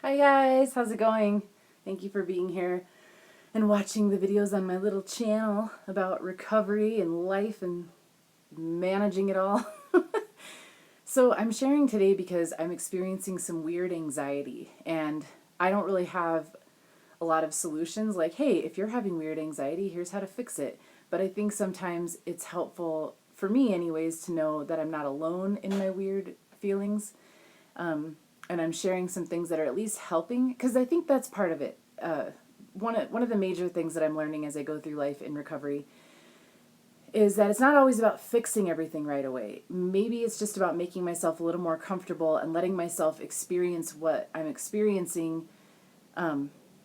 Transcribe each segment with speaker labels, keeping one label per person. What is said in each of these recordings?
Speaker 1: Hi guys, how's it going? Thank you for being here and watching the videos on my little channel about recovery and life and managing it all. So I'm sharing today because I'm experiencing some weird anxiety and I don't really have a lot of solutions like, hey, if you're having weird anxiety, here's how to fix it. But I think sometimes it's helpful, for me anyways, to know that I'm not alone in my weird feelings. And I'm sharing some things that are at least helping, because I think that's part of it. One of the major things that I'm learning as I go through life in recovery is that it's not always about fixing everything right away. Maybe it's just about making myself a little more comfortable and letting myself experience what I'm experiencing,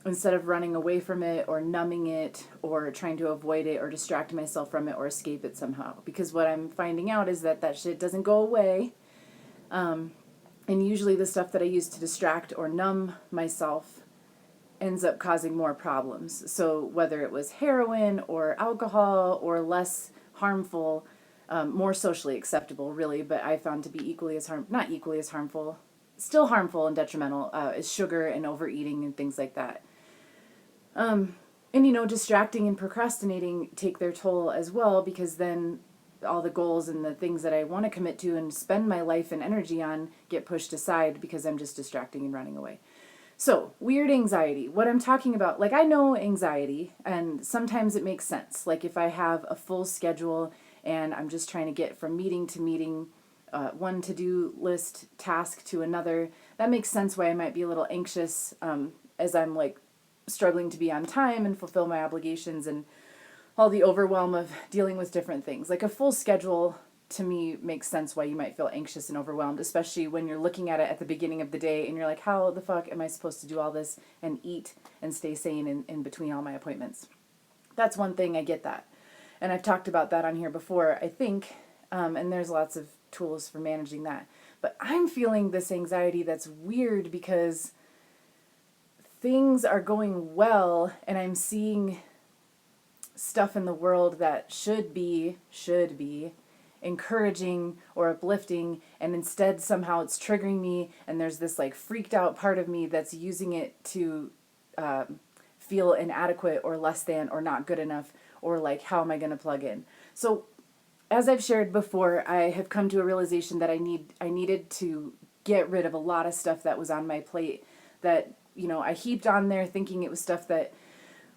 Speaker 1: instead of running away from it or numbing it or trying to avoid it or distract myself from it or escape it somehow. Because what I'm finding out is that that shit doesn't go away. And usually the stuff that I use to distract or numb myself ends up causing more problems. So whether it was heroin or alcohol or less harmful, more socially acceptable really, but I found to be equally as not equally as harmful, still harmful and detrimental, is sugar and overeating and things like that. And distracting and procrastinating take their toll as well, because then all the goals and the things that I want to commit to and spend my life and energy on get pushed aside because I'm just distracting and running away. So, weird anxiety. What I'm talking about, like, I know anxiety, and sometimes it makes sense. Like, if I have a full schedule and I'm just trying to get from meeting to meeting, one to-do list task to another, that makes sense why I might be a little anxious, as I'm, like, struggling to be on time and fulfill my obligations and all the overwhelm of dealing with different things. Like, a full schedule to me makes sense why you might feel anxious and overwhelmed, especially when you're looking at it at the beginning of the day and you're like, how the fuck am I supposed to do all this and eat and stay sane in between all my appointments? That's one thing, I get that. And I've talked about that on here before, I think, and there's lots of tools for managing that. But I'm feeling this anxiety that's weird because things are going well and I'm seeing stuff in the world that should be encouraging or uplifting, and instead somehow it's triggering me, and there's this like freaked out part of me that's using it to feel inadequate or less than or not good enough, or like, how am I going to plug in? So as I've shared before, I have come to a realization that I needed to get rid of a lot of stuff that was on my plate that I heaped on there thinking it was stuff that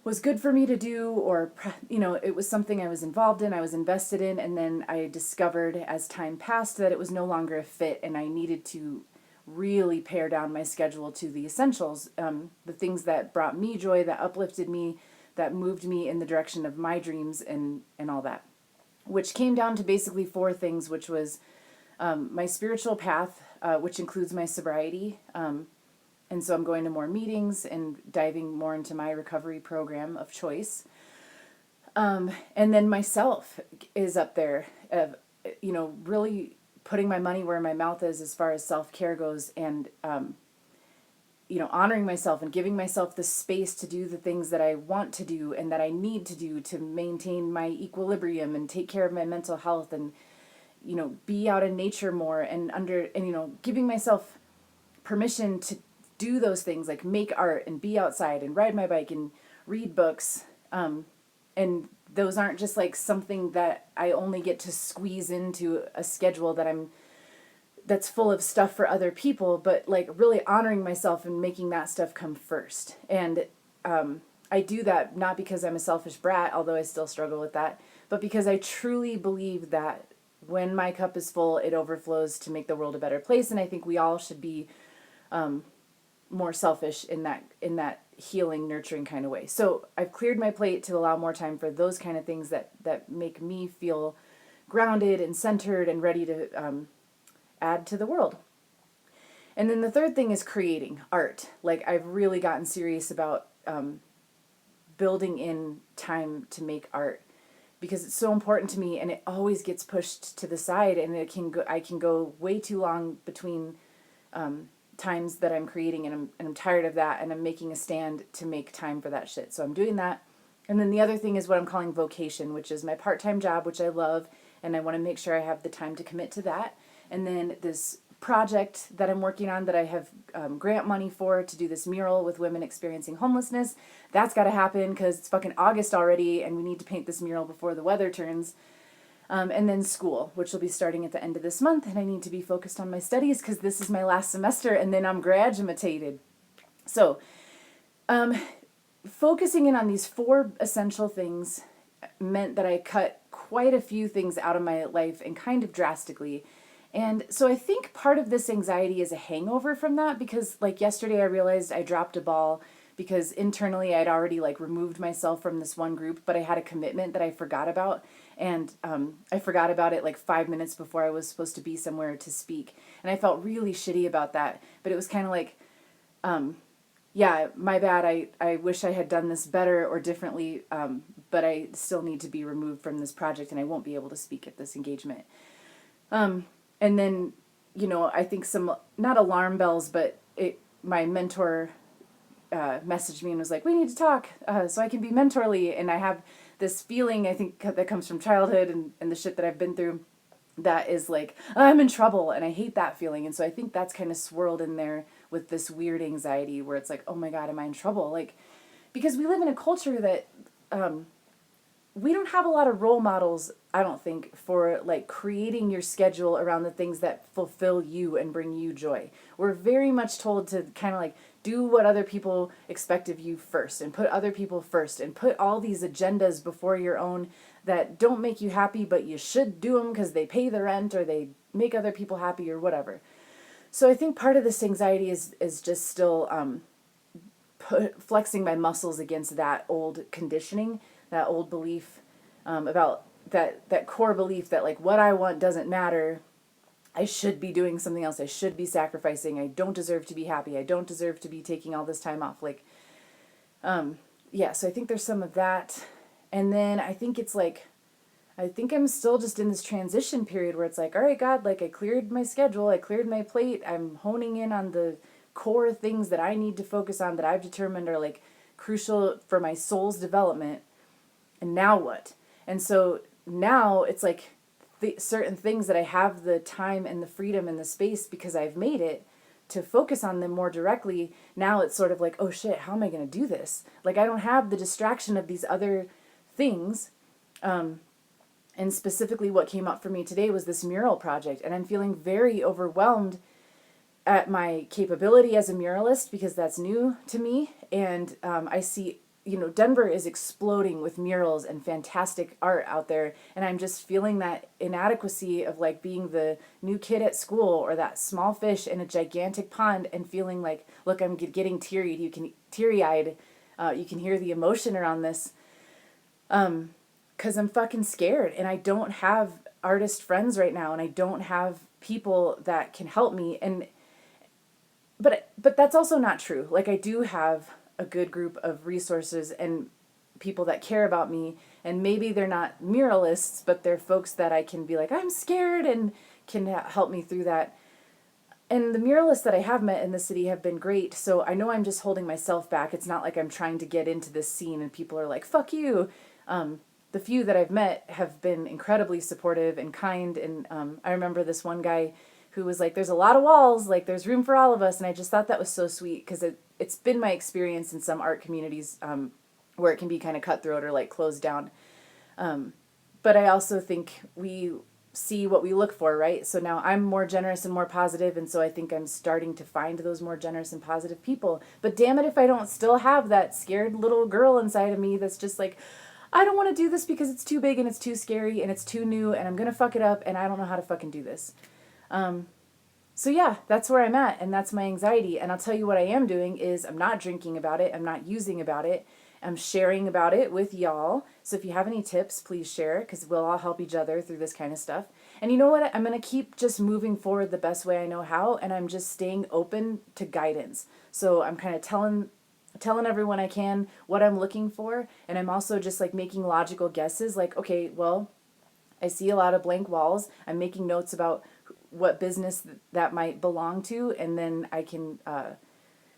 Speaker 1: was good for me to do, or it was something I was involved in, I was invested in, and then I discovered as time passed that it was no longer a fit, and I needed to really pare down my schedule to the essentials, the things that brought me joy, that uplifted me, that moved me in the direction of my dreams and all that, which came down to basically four things, which was my spiritual path, which includes my sobriety. And so I'm going to more meetings and diving more into my recovery program of choice. And then myself is up there, of, really putting my money where my mouth is as far as self-care goes, and, honoring myself and giving myself the space to do the things that I want to do and that I need to do to maintain my equilibrium and take care of my mental health and, be out in nature more and giving myself permission to do those things, like make art and be outside and ride my bike and read books. And those aren't just like something that I only get to squeeze into a schedule that's full of stuff for other people, but like really honoring myself and making that stuff come first. And I do that not because I'm a selfish brat, although I still struggle with that, but because I truly believe that when my cup is full, it overflows to make the world a better place. And I think we all should be more selfish in that healing, nurturing kind of way. So I've cleared my plate to allow more time for those kind of things that make me feel grounded and centered and ready to add to the world. And then the third thing is creating art. Like, I've really gotten serious about building in time to make art, because it's so important to me, and it always gets pushed to the side, and I can go way too long between times that I'm creating, and I'm tired of that, and I'm making a stand to make time for that shit. So I'm doing that. And then the other thing is what I'm calling vocation, which is my part-time job, which I love, and I want to make sure I have the time to commit to that. And then this project that I'm working on that I have grant money for to do this mural with women experiencing homelessness. That's got to happen because it's fucking August already and we need to paint this mural before the weather turns. And then school, which will be starting at the end of this month, and I need to be focused on my studies because this is my last semester and then I'm graduated. So, focusing in on these 4 essential things meant that I cut quite a few things out of my life and kind of drastically. And so I think part of this anxiety is a hangover from that because like yesterday I realized I dropped a ball because internally I'd already like removed myself from this one group, but I had a commitment that I forgot about. And I forgot about it like 5 minutes before I was supposed to be somewhere to speak. And I felt really shitty about that. But it was kind of like, yeah, my bad. I wish I had done this better or differently, but I still need to be removed from this project and I won't be able to speak at this engagement. And then, you know, I think some, not alarm bells, but my mentor messaged me and was like, we need to talk so I can be mentorly. And I have this feeling, I think, that comes from childhood and the shit that I've been through that is like, I'm in trouble. And I hate that feeling. And so I think that's kind of swirled in there with this weird anxiety where it's like, oh my God, am I in trouble? Like, because we live in a culture that we don't have a lot of role models, I don't think, for like creating your schedule around the things that fulfill you and bring you joy. We're very much told to kind of like do what other people expect of you first and put other people first and put all these agendas before your own that don't make you happy, but you should do them because they pay the rent or they make other people happy or whatever. So I think part of this anxiety is just still flexing my muscles against that old conditioning, that old belief about that core belief that like what I want doesn't matter. I should be doing something else. I should be sacrificing. I don't deserve to be happy. I don't deserve to be taking all this time off. Like, yeah, so I think there's some of that. And then I think it's like, I think I'm still just in this transition period where it's like, all right, God, like I cleared my schedule. I cleared my plate. I'm honing in on the core things that I need to focus on that I've determined are like crucial for my soul's development. And now what? And so now it's like certain things that I have the time and the freedom and the space because I've made it to focus on them more directly. Now it's sort of like, oh shit, how am I going to do this? Like I don't have the distraction of these other things. And specifically what came up for me today was this mural project. And I'm feeling very overwhelmed at my capability as a muralist because that's new to me. And I see, you know, Denver is exploding with murals and fantastic art out there. And I'm just feeling that inadequacy of like being the new kid at school or that small fish in a gigantic pond and feeling like, look, I'm getting teary-eyed. You can hear the emotion around this. Because I'm fucking scared and I don't have artist friends right now and I don't have people that can help me. But that's also not true. Like I do have a good group of resources and people that care about me, and maybe they're not muralists, but they're folks that I can be like, I'm scared, and can help me through that. And the muralists that I have met in the city have been great, so I know I'm just holding myself back. It's not like I'm trying to get into this scene and people are like, fuck you. The few that I've met have been incredibly supportive and kind, and I remember this one guy who was like, there's a lot of walls, like there's room for all of us, and I just thought that was so sweet, because it's been my experience in some art communities where it can be kind of cutthroat or like closed down. But I also think we see what we look for, right? So now I'm more generous and more positive, and so I think I'm starting to find those more generous and positive people. But damn it if I don't still have that scared little girl inside of me that's just like, I don't want to do this because it's too big and it's too scary and it's too new and I'm going to fuck it up and I don't know how to fucking do this. So yeah, that's where I'm at and that's my anxiety. And I'll tell you what I am doing is I'm not drinking about it. I'm not using about it. I'm sharing about it with y'all. So if you have any tips, please share, because we'll all help each other through this kind of stuff. And you know what? I'm going to keep just moving forward the best way I know how. And I'm just staying open to guidance. So I'm kind of telling everyone I can what I'm looking for, and I'm also just like making logical guesses like, okay, well, I see a lot of blank walls. I'm making notes about what business that might belong to, and then I can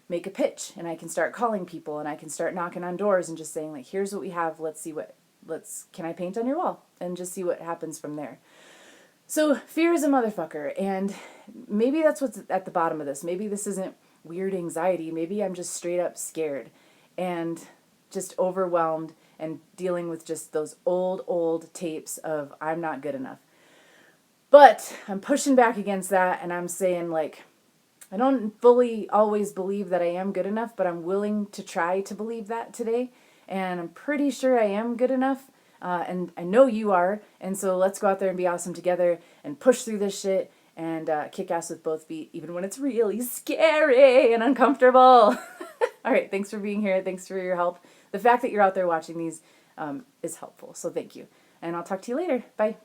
Speaker 1: make a pitch and I can start calling people and I can start knocking on doors and just saying like, here's what we have, can I paint on your wall, and just see what happens from there. So fear is a motherfucker, and maybe that's what's at the bottom of this. Maybe this isn't weird anxiety. Maybe I'm just straight up scared and just overwhelmed and dealing with just those old tapes of I'm not good enough. But I'm pushing back against that, and I'm saying, like, I don't fully always believe that I am good enough, but I'm willing to try to believe that today. And I'm pretty sure I am good enough. And I know you are. And so let's go out there and be awesome together and push through this shit and kick ass with both feet, even when it's really scary and uncomfortable. All right. Thanks for being here. Thanks for your help. The fact that you're out there watching these is helpful. So thank you. And I'll talk to you later. Bye.